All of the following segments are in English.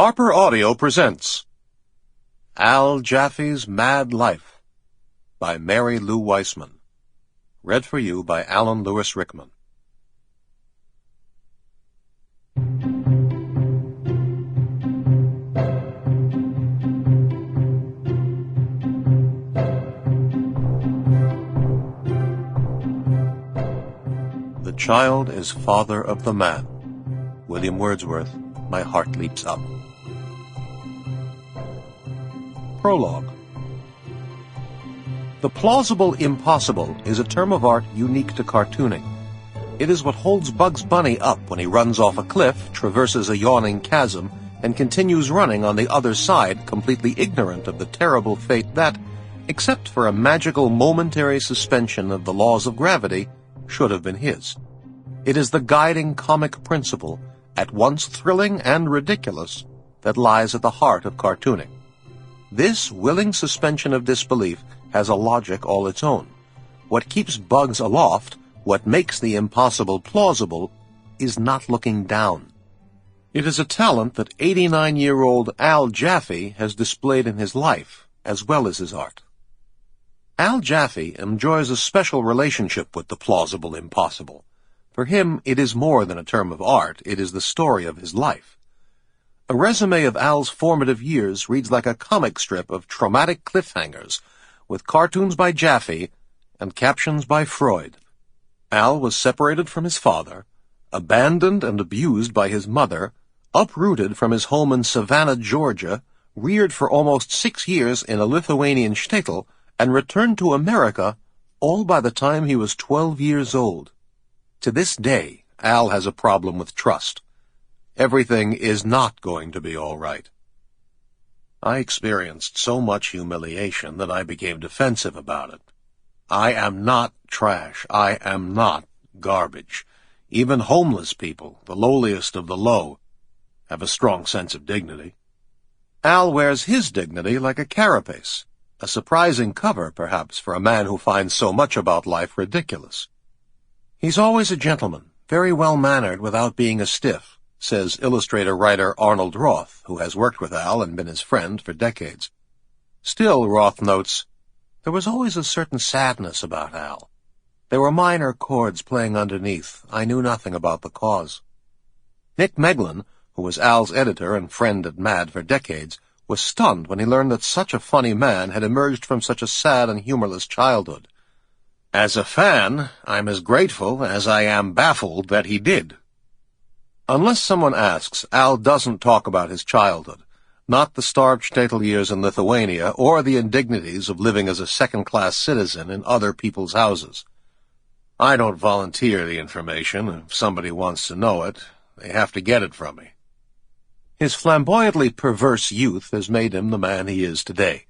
Harper Audio presents Al Jaffee's Mad Life by Mary-Lou Weisman. Read for you by Alan Lewis Rickman. The child is father of the man. William Wordsworth, My Heart Leaps Up. Prologue. The plausible impossible is a term of art unique to cartooning. It is what holds Bugs Bunny up when he runs off a cliff, traverses a yawning chasm, and continues running on the other side, completely ignorant of the terrible fate that, except for a magical momentary suspension of the laws of gravity, should have been his. It is the guiding comic principle, at once thrilling and ridiculous, that lies at the heart of cartooning. This willing suspension of disbelief has a logic all its own. What keeps Bugs aloft, what makes the impossible plausible, is not looking down. It is a talent that 89-year-old Al Jaffe has displayed in his life, as well as his art. Al Jaffe enjoys a special relationship with the plausible impossible. For him, it is more than a term of art, it is the story of his life. A resume of Al's formative years reads like a comic strip of traumatic cliffhangers, with cartoons by Jaffe and captions by Freud. Al was separated from his father, abandoned and abused by his mother, uprooted from his home in Savannah, Georgia, reared for almost 6 years in a Lithuanian shtetl, and returned to America, all by the time he was 12 years old. To this day, Al has a problem with trust. Everything is not going to be all right. I experienced so much humiliation that I became defensive about it. I am not trash. I am not garbage. Even homeless people, the lowliest of the low, have a strong sense of dignity. Al wears his dignity like a carapace, a surprising cover, perhaps, for a man who finds so much about life ridiculous. He's always a gentleman, very well-mannered without being a stiff, says illustrator-writer Arnold Roth, who has worked with Al and been his friend for decades. Still, Roth notes, there was always a certain sadness about Al. There were minor chords playing underneath. I knew nothing about the cause. Nick Meglin, who was Al's editor and friend at Mad for decades, was stunned when he learned that such a funny man had emerged from such a sad and humorless childhood. As a fan, I'm as grateful as I am baffled that he did. Unless someone asks, Al doesn't talk about his childhood, not the starved shtetl years in Lithuania or the indignities of living as a second-class citizen in other people's houses. I don't volunteer the information. If somebody wants to know it, they have to get it from me. His flamboyantly perverse youth has made him the man he is today.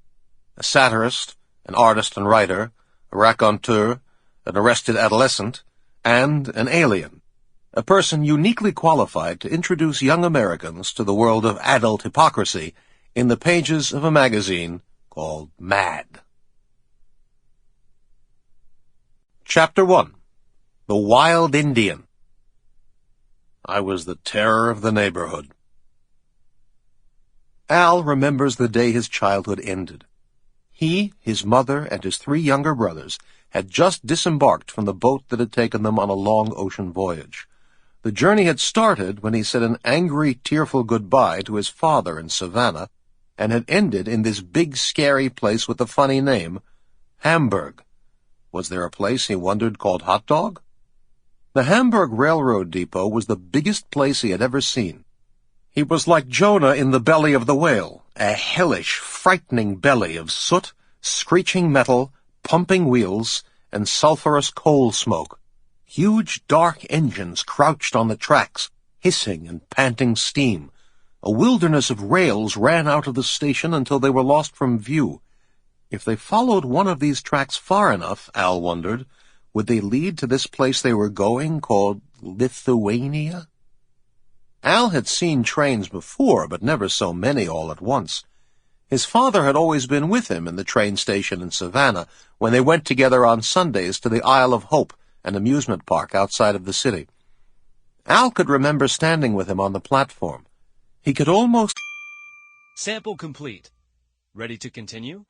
A satirist, an artist and writer, a raconteur, an arrested adolescent, and an alien. A person uniquely qualified to introduce young Americans to the world of adult hypocrisy in the pages of a magazine called Mad. Chapter 1. The Wild Indian. I was the terror of the neighborhood. Al remembers the day his childhood ended. He, his mother, and his 3 younger brothers had just disembarked from the boat that had taken them on a long ocean voyage. The journey had started when he said an angry, tearful goodbye to his father in Savannah, and had ended in this big, scary place with the funny name, Hamburg. Was there a place, he wondered, called Hot Dog? The Hamburg Railroad Depot was the biggest place he had ever seen. He was like Jonah in the belly of the whale, a hellish, frightening belly of soot, screeching metal, pumping wheels, and sulphurous coal smoke. Huge, dark engines crouched on the tracks, hissing and panting steam. A wilderness of rails ran out of the station until they were lost from view. If they followed one of these tracks far enough, Al wondered, would they lead to this place they were going, called Lithuania? Al had seen trains before, but never so many all at once. His father had always been with him in the train station in Savannah when they went together on Sundays to the Isle of Hope, an amusement park outside of the city. Al could remember standing with him on the platform. He could almost Sample complete. Ready to continue?